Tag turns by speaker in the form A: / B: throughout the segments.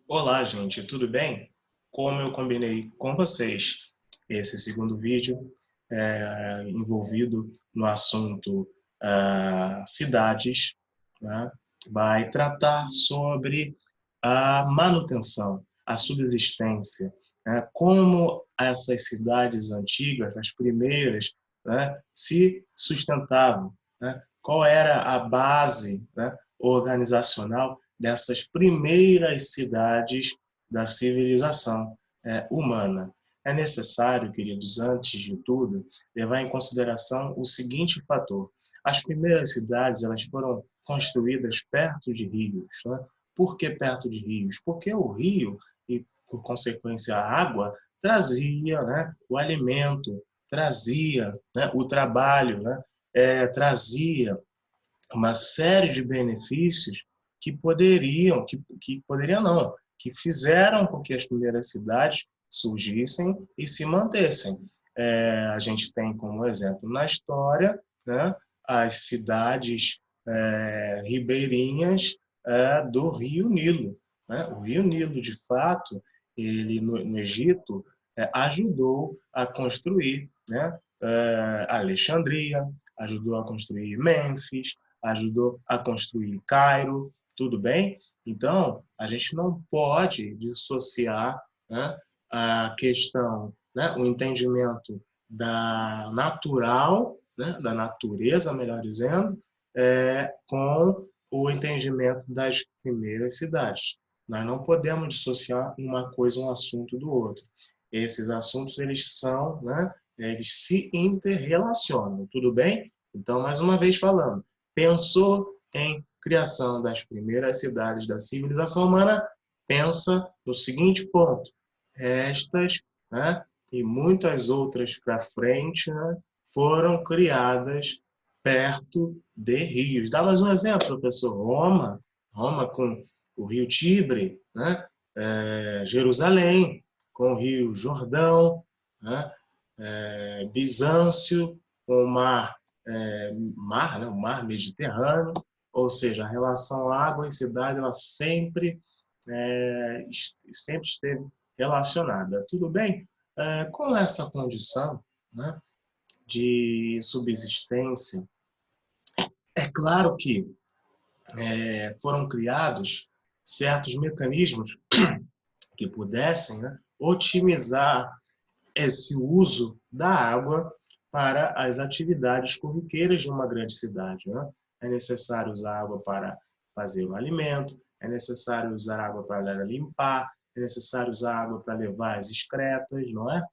A: Olá, gente, tudo bem? Como eu combinei com vocês, esse segundo vídeo envolvido no assunto cidades, né, vai tratar sobre a manutenção, a subsistência, né, como essas cidades antigas, as primeiras, né, se sustentavam, né, qual era a base, né, organizacional dessas primeiras cidades da civilização humana. É necessário, queridos, antes de tudo, levar em consideração o seguinte fator. As primeiras cidades elas foram construídas perto de rios. Né? Por que perto de rios? Porque o rio, e por consequência a água, trazia, né, o alimento, trazia, né, o trabalho, né, trazia uma série de benefícios que poderiam não, que fizeram com que as primeiras cidades surgissem e se mantessem. A gente tem como exemplo na história, né, as cidades ribeirinhas do Rio Nilo. Né? O Rio Nilo, de fato, ele no Egito ajudou a construir, né, Alexandria, ajudou a construir Mênfis, ajudou a construir Cairo, tudo bem? Então, a gente não pode dissociar, né, a questão, né, o entendimento da natural, né, da natureza, melhor dizendo, com o entendimento das primeiras cidades. Nós não podemos dissociar uma coisa, um assunto do outro. Esses assuntos, eles são, né, eles se interrelacionam, tudo bem? Então, mais uma vez falando, pensou em criação das primeiras cidades da civilização humana, pensa no seguinte ponto: estas, né, e muitas outras para frente, né, foram criadas perto de rios. Dá mais um exemplo, professor. Roma com o rio Tibre, né, Jerusalém com o rio Jordão, né, Bizâncio com o mar, né, o mar Mediterrâneo, ou seja, a relação água e cidade ela sempre esteve relacionada. Tudo bem? Com essa condição, né, de subsistência, é claro que foram criados certos mecanismos que pudessem, né, otimizar esse uso da água para as atividades corriqueiras de uma grande cidade. Né? É necessário usar água para fazer o alimento, é necessário usar água para limpar, é necessário usar água para levar as excretas, não é?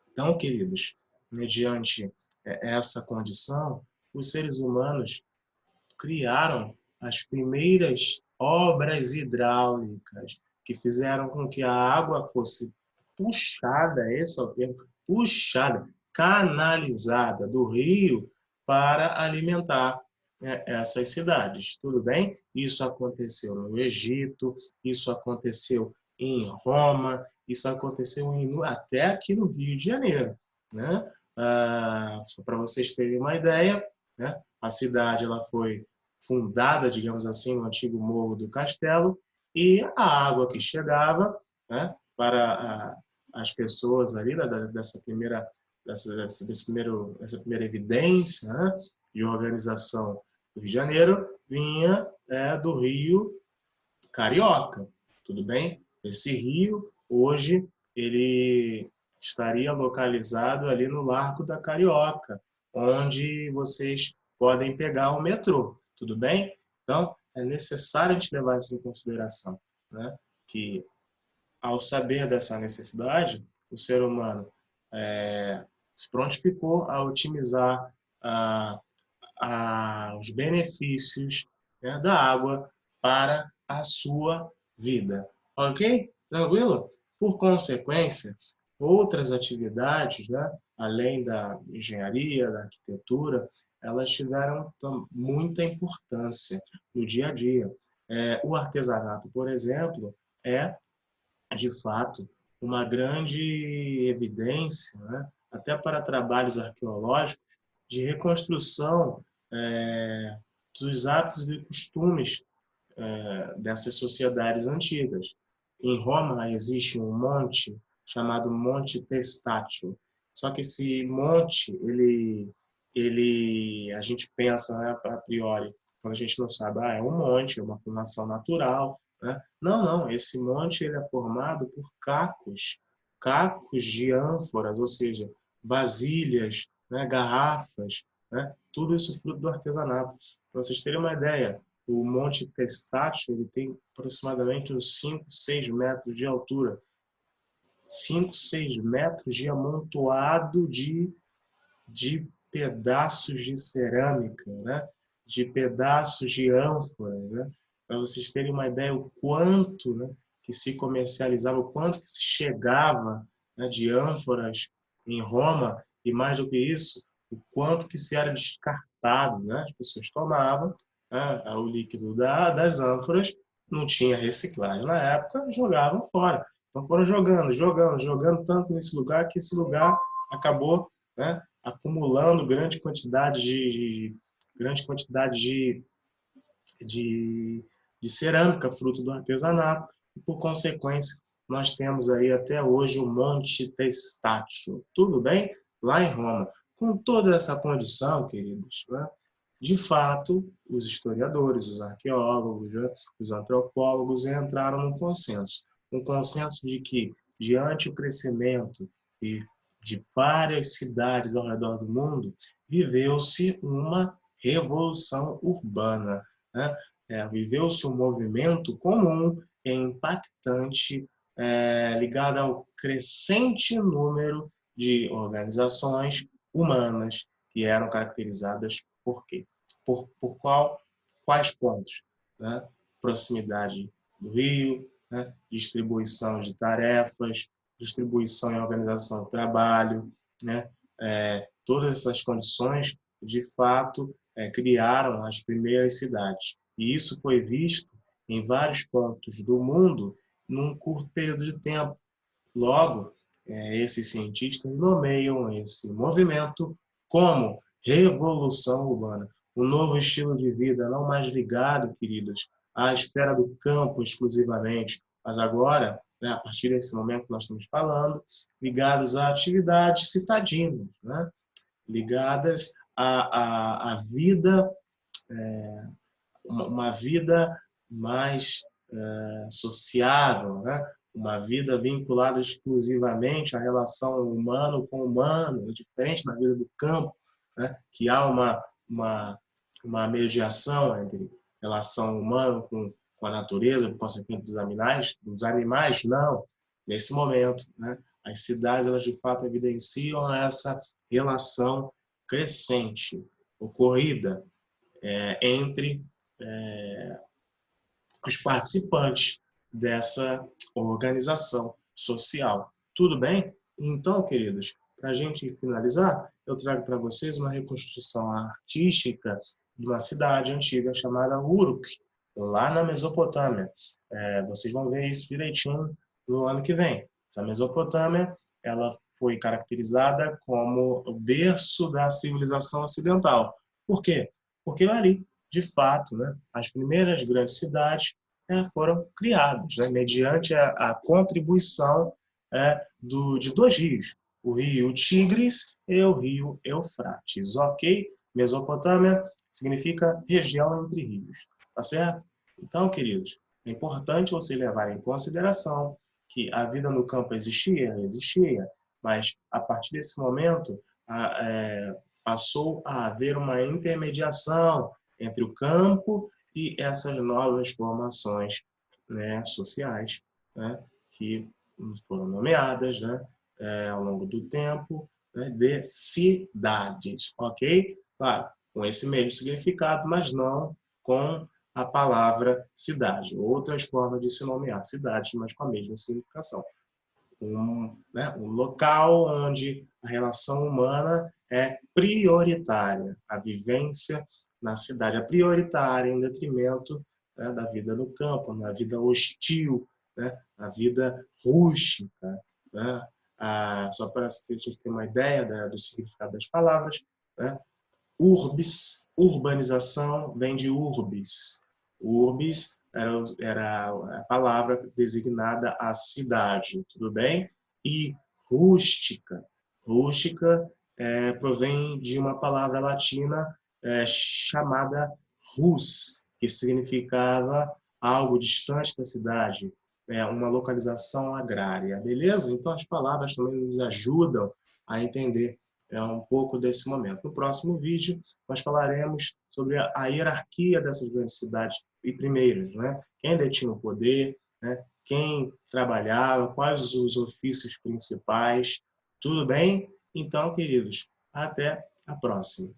A: Então, queridos, mediante essa condição, os seres humanos criaram as primeiras obras hidráulicas que fizeram com que a água fosse puxada, esse é o termo, puxada, canalizada do rio para alimentar essas cidades. Tudo bem? Isso aconteceu no Egito, isso aconteceu em Roma, isso aconteceu até aqui no Rio de Janeiro. Né? Só para vocês terem uma ideia, né? A cidade ela foi fundada, digamos assim, no antigo Morro do Castelo, e a água que chegava, né, para as pessoas ali dessa primeira evidência, né, de organização do Rio de Janeiro vinha do Rio Carioca, tudo bem? Esse rio hoje ele estaria localizado ali no Largo da Carioca, onde vocês podem pegar o metrô, tudo bem? Então, é necessário a gente levar isso em consideração, né? Que ao saber dessa necessidade, o ser humano se prontificou a otimizar a, os benefícios, né, da água para a sua vida. Ok? Tranquilo? Por consequência, outras atividades, né, além da engenharia, da arquitetura, elas tiveram muita importância no dia a dia. O artesanato, por exemplo, é de fato, uma grande evidência, né, até para trabalhos arqueológicos, de reconstrução dos hábitos e costumes dessas sociedades antigas. em Roma existe um monte chamado Monte Testácio. Só que esse monte, a gente pensa, né, a priori, quando a gente não sabe, é um monte, é uma formação natural, né? Não, não, esse monte ele é formado por cacos de ânforas, ou seja, vasilhas, né, garrafas, né? Tudo isso fruto do artesanato. Para vocês terem uma ideia, o Monte Testácio ele tem aproximadamente uns 5, 6 metros de altura. 5, 6 metros de amontoado de pedaços de cerâmica, né? De pedaços de ânfora, né? Para vocês terem uma ideia o quanto, né, que se comercializava, o quanto que se chegava, né, de ânforas em Roma, e mais do que isso, o quanto que se era descartado, né? As pessoas tomavam, né, o líquido das ânforas, não tinha reciclagem na época, jogavam fora. Então foram jogando tanto nesse lugar que esse lugar acabou, né, acumulando grande quantidade de, de cerâmica, fruto do artesanato, e por consequência nós temos aí até hoje o Monte Testácio, tudo bem? Lá em Roma. Com toda essa condição, queridos, né, de fato, os historiadores, os arqueólogos, né, os antropólogos entraram num consenso. Um consenso de que, diante do crescimento e de várias cidades ao redor do mundo, viveu-se uma revolução urbana, né? Viveu-se um movimento comum e impactante ligado ao crescente número de organizações humanas que eram caracterizadas por quê? Quais pontos? Né? Proximidade do rio, né? Distribuição de tarefas, distribuição e organização do trabalho, né? Todas essas condições, de fato, criaram as primeiras cidades. E isso foi visto em vários pontos do mundo num curto período de tempo. Logo, esses cientistas nomeiam esse movimento como revolução urbana. Um novo estilo de vida, não mais ligado, queridos, à esfera do campo exclusivamente, mas agora, né, a partir desse momento que nós estamos falando, ligados a atividades citadinas, né, ligadas à vida, uma vida mais sociável, né? Uma vida vinculada exclusivamente à relação humano com humano, diferente da vida do campo, né? Que há uma mediação entre relação humana com a natureza, por consequência dos animais, não. Nesse momento, né? As cidades, elas de fato evidenciam essa relação crescente, ocorrida entre os participantes dessa organização social. Tudo bem? Então, queridos, para a gente finalizar, eu trago para vocês uma reconstrução artística de uma cidade antiga chamada Uruk, lá na Mesopotâmia. Vocês vão ver isso direitinho no ano que vem. A Mesopotâmia, ela foi caracterizada como o berço da civilização ocidental. Por quê? Porque ali, de fato, né, as primeiras grandes cidades foram criadas, né, mediante a contribuição de dois rios, o rio Tigres e o rio Eufrates, ok? Mesopotâmia significa região entre rios, tá certo? Então, queridos, é importante você levar em consideração que a vida no campo existia, mas a partir desse momento passou a haver uma intermediação entre o campo e essas novas formações, né, sociais, né, que foram nomeadas, né, ao longo do tempo, né, de cidades, ok? Claro, com esse mesmo significado, mas não com a palavra cidade. Outras formas de se nomear cidades, mas com a mesma significação. Um local onde a relação humana é prioritária, a vivência na cidade é prioritária em detrimento, né, da vida no campo, na vida hostil, né, na vida rústica. Né? Só para a gente ter uma ideia do significado das palavras, né? Urbis, urbanização, vem de urbis. Urbis era a palavra designada à cidade, tudo bem? E rústica. Rústica provém de uma palavra latina chamada rus, que significava algo distante da cidade, uma localização agrária, beleza? Então as palavras também nos ajudam a entender um pouco desse momento. No próximo vídeo, nós falaremos sobre a hierarquia dessas grandes cidades e primeiras, né? Quem detinha o poder, né? Quem trabalhava, quais os ofícios principais, tudo bem? Então, queridos, até a próxima.